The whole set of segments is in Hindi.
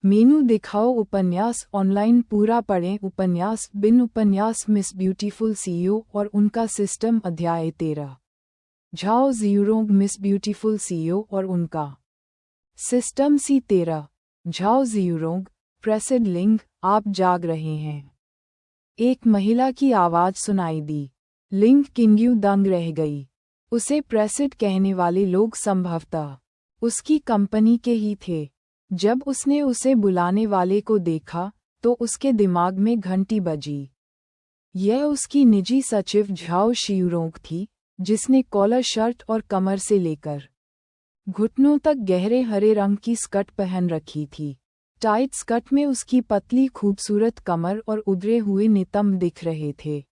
मेनू दिखाओ उपन्यास ऑनलाइन पूरा पढ़ें उपन्यास बिन उपन्यास मिस ब्यूटीफुल सीईओ और उनका सिस्टम अध्याय 13 झाओ जियूरोंग मिस ब्यूटीफुल सीईओ और उनका सिस्टम सी 13 झाओ जियूरोंग प्रेसिड लिंग आप जाग रहे हैं। एक महिला की आवाज सुनाई दी। लिंग किंग्यू दंग रह गई। उसे प्रेसिड कहने वाले लोग संभवतः उसकी कंपनी के ही थे। जब उसने उसे बुलाने वाले को देखा तो उसके दिमाग में घंटी बजी। यह उसकी निजी सचिव झाओ शियूरोंग थी, जिसने कॉलर शर्ट और कमर से लेकर घुटनों तक गहरे हरे रंग की स्कर्ट पहन रखी थी। टाइट स्कर्ट में उसकी पतली खूबसूरत कमर और उभरे हुए नितंब दिख रहे थे।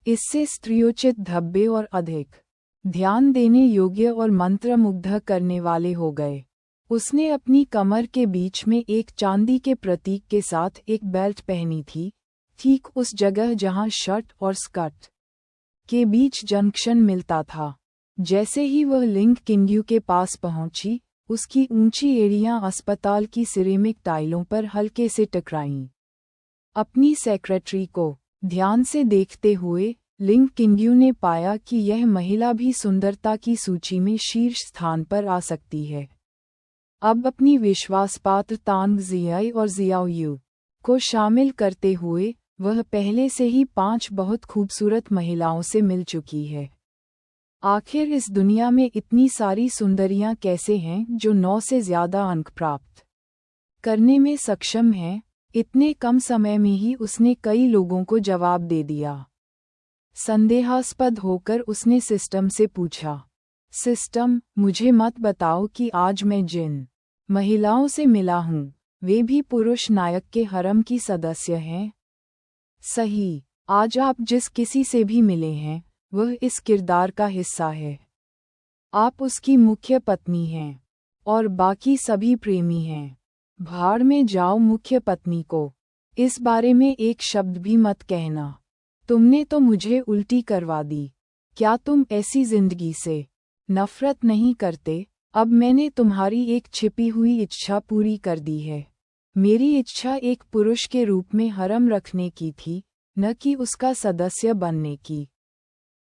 इससे स्त्रियोचित धब्बे और अधिक ध्यान देने योग्य और मंत्रमुग्ध करने वाले हो गए। उसने अपनी कमर के बीच में एक चांदी के प्रतीक के साथ एक बेल्ट पहनी थी, ठीक उस जगह जहां शर्ट और स्कर्ट के बीच जंक्शन मिलता था। जैसे ही वह लिंग किंग्यू के पास पहुंची, उसकी ऊंची एड़ियां अस्पताल की सिरेमिक टाइलों पर हल्के से टकराईं। अपनी सेक्रेटरी को ध्यान से देखते हुए लिंग किंग्यू ने पाया कि यह महिला भी सुंदरता की सूची में शीर्ष स्थान पर आ सकती है। अब अपनी विश्वासपात्र तांग जियाई और जियाओ यू को शामिल करते हुए वह पहले से ही 5 बहुत खूबसूरत महिलाओं से मिल चुकी है। आखिर इस दुनिया में इतनी सारी सुंदरियां कैसे हैं जो 9 से ज़्यादा अंक प्राप्त करने में सक्षम हैं? इतने कम समय में ही उसने कई लोगों को जवाब दे दिया। संदेहास्पद होकर उसने सिस्टम से पूछा, सिस्टम, मुझे मत बताओ कि आज मैं जिन महिलाओं से मिला हूँ, वे भी पुरुष नायक के हरम की सदस्य हैं? सही, आज आप जिस किसी से भी मिले हैं, वह इस किरदार का हिस्सा है। आप उसकी मुख्य पत्नी हैं, और बाकी सभी प्रेमी हैं। भाड़ में जाओ मुख्य पत्नी को। इस बारे में एक शब्द भी मत कहना। तुमने तो मुझे उल्टी करवा दी। क्या तुम ऐसी जिंदगी से नफरत नहीं करते? अब मैंने तुम्हारी एक छिपी हुई इच्छा पूरी कर दी है। मेरी इच्छा एक पुरुष के रूप में हरम रखने की थी, न कि उसका सदस्य बनने की।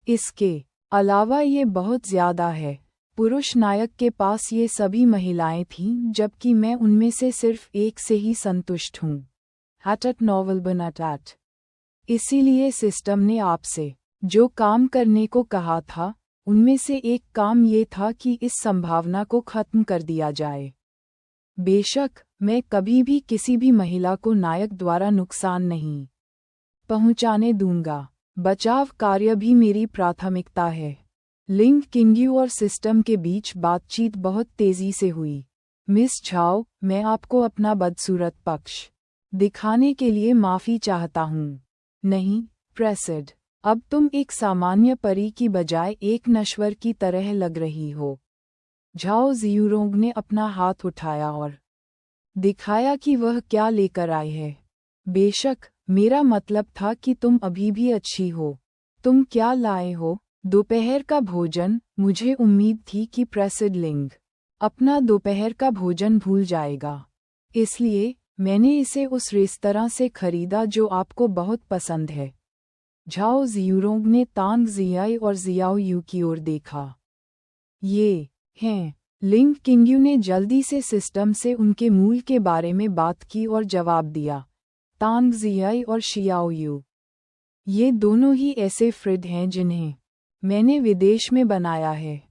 इसके अलावा ये बहुत ज़्यादा है। पुरुष नायक के पास ये सभी महिलाएं थीं, जबकि मैं उनमें से सिर्फ एक से ही संतुष्ट हूँ। हैटट नॉवल बनाटैट। इसीलिए सिस्टम ने आपसे जो काम करने को कहा था, उनमें से एक काम ये था कि इस संभावना को खत्म कर दिया जाए। बेशक मैं कभी भी किसी भी महिला को नायक द्वारा नुकसान नहीं पहुंचाने दूंगा। बचाव कार्य भी मेरी प्राथमिकता है। लिंग किंग्यू और सिस्टम के बीच बातचीत बहुत तेजी से हुई। मिस झाओ, मैं आपको अपना बदसूरत पक्ष दिखाने के लिए माफ़ी चाहता हूँ। नहीं, प्रेसिड, अब तुम एक सामान्य परी की बजाय एक नश्वर की तरह लग रही हो। झाओ जियूरोंग ने अपना हाथ उठाया और दिखाया कि वह क्या लेकर आई है। बेशक, मेरा मतलब था कि तुम अभी भी अच्छी हो। तुम क्या लाए हो? दोपहर का भोजन। मुझे उम्मीद थी कि प्रेसिड लिंग अपना दोपहर का भोजन भूल जाएगा, इसलिए मैंने इसे उस रेस्तरां से खरीदा जो आपको बहुत पसंद है। झाओ जियूरोंग ने तांग जियाई और जियाओ यू की ओर देखा। ये हैं। लिंग किंग्यू ने जल्दी से सिस्टम से उनके मूल के बारे में बात की और जवाब दिया, तांग जियाई और शियाओ यू, ये दोनों ही ऐसे फ्रिड हैं जिन्हें मैंने विदेश में बनाया है।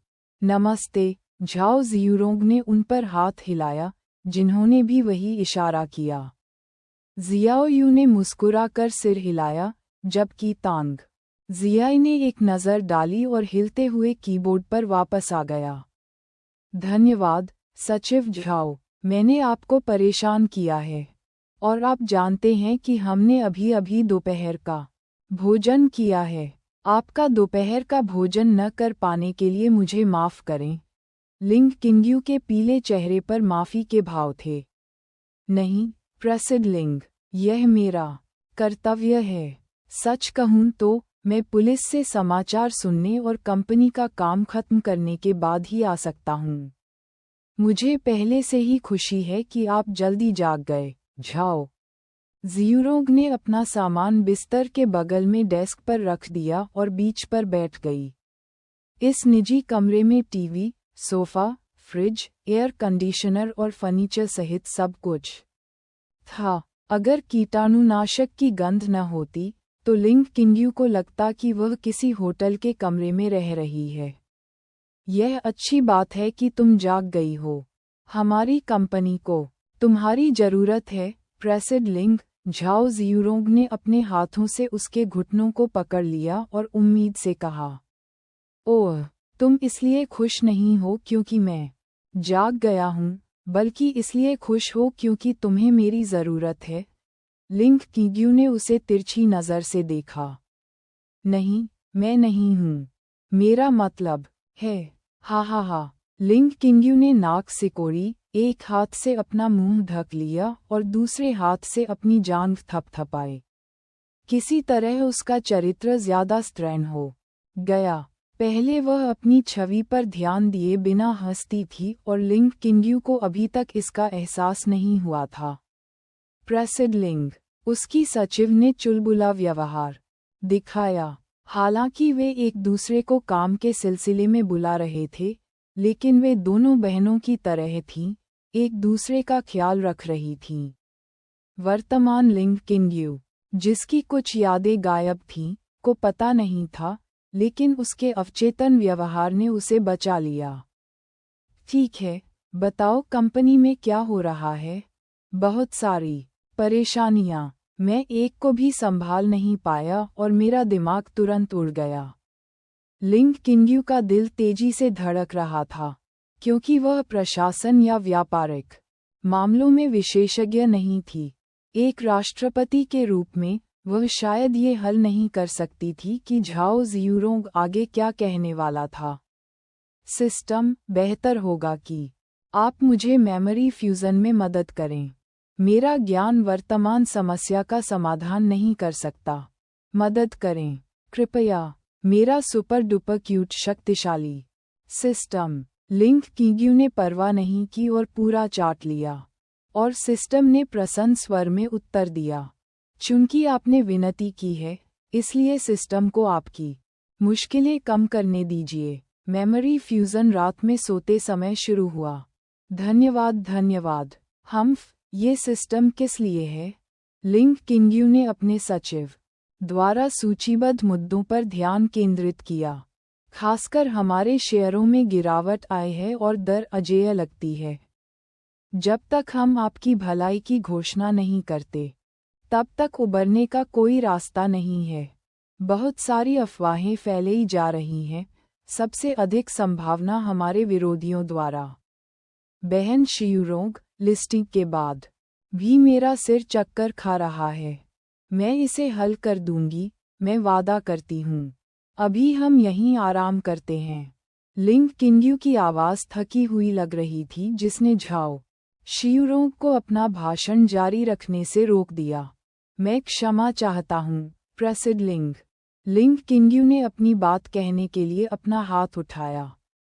नमस्ते। झाओ जियूरोंग ने उन पर हाथ हिलाया, जिन्होंने भी वही इशारा किया। जियाओ यू ने मुस्कुराकर सिर हिलाया, जबकि तांग जियाई ने एक नज़र डाली और हिलते हुए कीबोर्ड पर वापस आ गया। धन्यवाद, सचिव झाओ, मैंने आपको परेशान किया है। और आप जानते हैं कि हमने अभी-अभी दोपहर का भोजन किया है। आपका दोपहर का भोजन न कर पाने के लिए मुझे माफ़ करें। लिंग किंग्यू के पीले चेहरे पर माफ़ी के भाव थे। नहीं, प्रेसिड लिंग, यह मेरा कर्तव्य है। सच कहूँ तो मैं पुलिस से समाचार सुनने और कंपनी का काम खत्म करने के बाद ही आ सकता हूँ। मुझे पहले से ही खुशी है कि आप जल्दी जाग गए, झाओ। जियूरोंग ने अपना सामान बिस्तर के बगल में डेस्क पर रख दिया और बीच पर बैठ गई। इस निजी कमरे में TV, sofa, fridge, air conditioner और फर्नीचर सहित सब कुछ था। अगर कीटाणुनाशक की गंध न होती तो लिंग किंग्यू को लगता कि वह किसी होटल के कमरे में रह रही है। यह अच्छी बात है कि तुम जाग गई हो। हमारी कंपनी को तुम्हारी जरूरत है, प्रेसिड लिंग। झाओ जियूरोंग ने अपने हाथों से उसके घुटनों को पकड़ लिया और उम्मीद से कहा, ओह, तुम इसलिए खुश नहीं हो क्योंकि मैं जाग गया हूँ, बल्कि इसलिए खुश हो क्योंकि तुम्हें मेरी ज़रूरत है। लिंग किंग्यू ने उसे तिरछी नज़र से देखा। नहीं, मैं नहीं हूँ। मेरा मतलब है, हा हा हा। लिंग किंग्यू ने नाक सिकोड़ी, एक हाथ से अपना मुंह ढक लिया और दूसरे हाथ से अपनी जांघ थपथपाई। किसी तरह उसका चरित्र ज्यादा स्त्रैण हो गया। पहले वह अपनी छवि पर ध्यान दिए बिना हंसती थी और लिंग किंग्यू को अभी तक इसका एहसास नहीं हुआ था। प्रेसिड लिंग, उसकी सचिव ने चुलबुला व्यवहार दिखाया। हालांकि वे एक दूसरे को काम के सिलसिले में बुला रहे थे, लेकिन वे दोनों बहनों की तरह थीं, एक दूसरे का ख्याल रख रही थीं। वर्तमान लिंग किंग्यू, जिसकी कुछ यादें गायब थीं, को पता नहीं था, लेकिन उसके अवचेतन व्यवहार ने उसे बचा लिया। ठीक है, बताओ कंपनी में क्या हो रहा है? बहुत सारी परेशानियां। मैं एक को भी संभाल नहीं पाया और मेरा दिमाग तुरंत उड़ गया। लिंग किंग्यू का दिल तेजी से धड़क रहा था, क्योंकि वह प्रशासन या व्यापारिक मामलों में विशेषज्ञ नहीं थी। एक राष्ट्रपति के रूप में वह शायद ये हल नहीं कर सकती थी कि झाओ जियूरोंग आगे क्या कहने वाला था। सिस्टम, बेहतर होगा कि आप मुझे मेमोरी फ्यूजन में मदद करें। मेरा ज्ञान वर्तमान समस्या का समाधान नहीं कर सकता। मदद करें, कृपया। मेरा सुपर डुपर क्यूट शक्तिशाली सिस्टम। लिंग किंग्यू ने परवाह नहीं की और पूरा चाट लिया, और सिस्टम ने प्रसन्न स्वर में उत्तर दिया, चूंकि आपने विनती की है, इसलिए सिस्टम को आपकी मुश्किलें कम करने दीजिए। मेमोरी फ्यूजन रात में सोते समय शुरू हुआ। धन्यवाद धन्यवाद। ये सिस्टम किस लिए है? लिंग किंग्यू ने अपने सचिव द्वारा सूचीबद्ध मुद्दों पर ध्यान केंद्रित किया। खासकर हमारे शेयरों में गिरावट आई है और दर अजेय लगती है। जब तक हम आपकी भलाई की घोषणा नहीं करते, तब तक उबरने का कोई रास्ता नहीं है। बहुत सारी अफवाहें फैलाई जा रही हैं, सबसे अधिक संभावना हमारे विरोधियों द्वारा। बहन शियूरोंग, लिस्टिंग के बाद भी मेरा सिर चक्कर खा रहा है। मैं इसे हल कर दूंगी, मैं वादा करती हूँ। अभी हम यहीं आराम करते हैं। लिंग किंग्यू की आवाज़ थकी हुई लग रही थी, जिसने झाओ शियूरोंग को अपना भाषण जारी रखने से रोक दिया। मैं क्षमा चाहता हूँ, प्रेसिड लिंग। लिंग किंग्यू ने अपनी बात कहने के लिए अपना हाथ उठाया।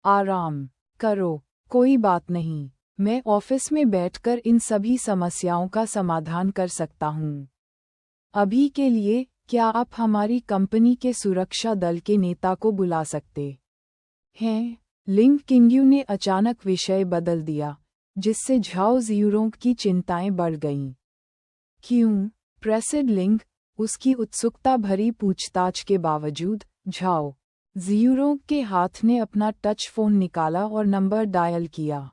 आराम करो, कोई बात नहीं। मैं ऑफिस में बैठकर इन सभी समस्याओं का समाधान कर सकता हूँ। अभी के लिए, क्या आप हमारी कंपनी के सुरक्षा दल के नेता को बुला सकते हैं? लिंग किंग्यू ने अचानक विषय बदल दिया, जिससे झाओ जियूरोंग की चिंताएं बढ़ गईं। क्यों, प्रेसिड लिंग? उसकी उत्सुकता भरी पूछताछ के बावजूद, झाओ जियूरोंग के हाथ ने अपना टच फोन निकाला और नंबर डायल किया।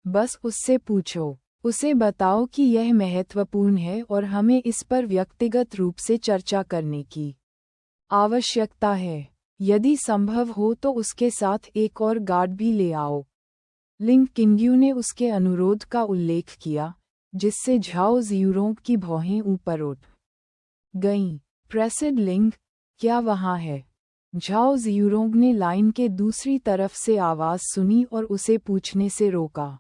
बस उससे पूछो, उसे बताओ कि यह महत्वपूर्ण है और हमें इस पर व्यक्तिगत रूप से चर्चा करने की आवश्यकता है। यदि संभव हो तो उसके साथ एक और गार्ड भी ले आओ। लिंग किंग्यू ने उसके अनुरोध का उल्लेख किया, जिससे झाओ जियूरोंग की भौहें ऊपर उठ गईं। प्रेसिड लिंग, क्या वहाँ है? झाओ जियूरोंग ने लाइन के दूसरी तरफ से आवाज़ सुनी और उसे पूछने से रोका।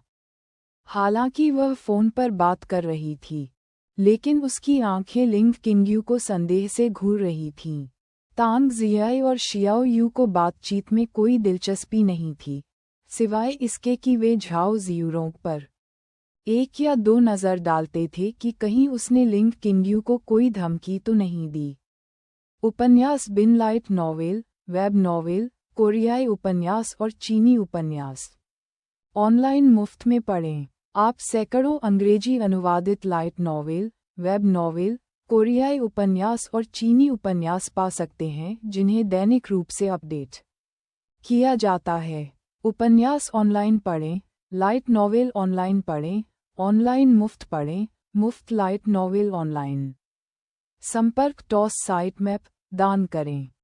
हालांकि वह फोन पर बात कर रही थी, लेकिन उसकी आंखें लिंग किंग्यू को संदेह से घूर रही थीं। तांग जियाई और शियाओ यू को बातचीत में कोई दिलचस्पी नहीं थी, सिवाय इसके कि वे झाओ जियूरोंग पर एक या दो नज़र डालते थे कि कहीं उसने लिंग किंग्यू को कोई धमकी तो नहीं दी। उपन्यास बिन लाइट नॉवेल, वेब नॉवेल, कोरियाई उपन्यास और चीनी उपन्यास ऑनलाइन मुफ्त में पढ़ें। आप सैकड़ों अंग्रेजी अनुवादित लाइट नॉवेल, वेब नॉवेल, कोरियाई उपन्यास और चीनी उपन्यास पा सकते हैं जिन्हें दैनिक रूप से अपडेट किया जाता है। उपन्यास ऑनलाइन पढ़ें, लाइट नॉवेल ऑनलाइन पढ़ें, ऑनलाइन मुफ्त पढ़ें, मुफ्त लाइट नॉवेल ऑनलाइन। संपर्क टॉस साइट मैप दान करें।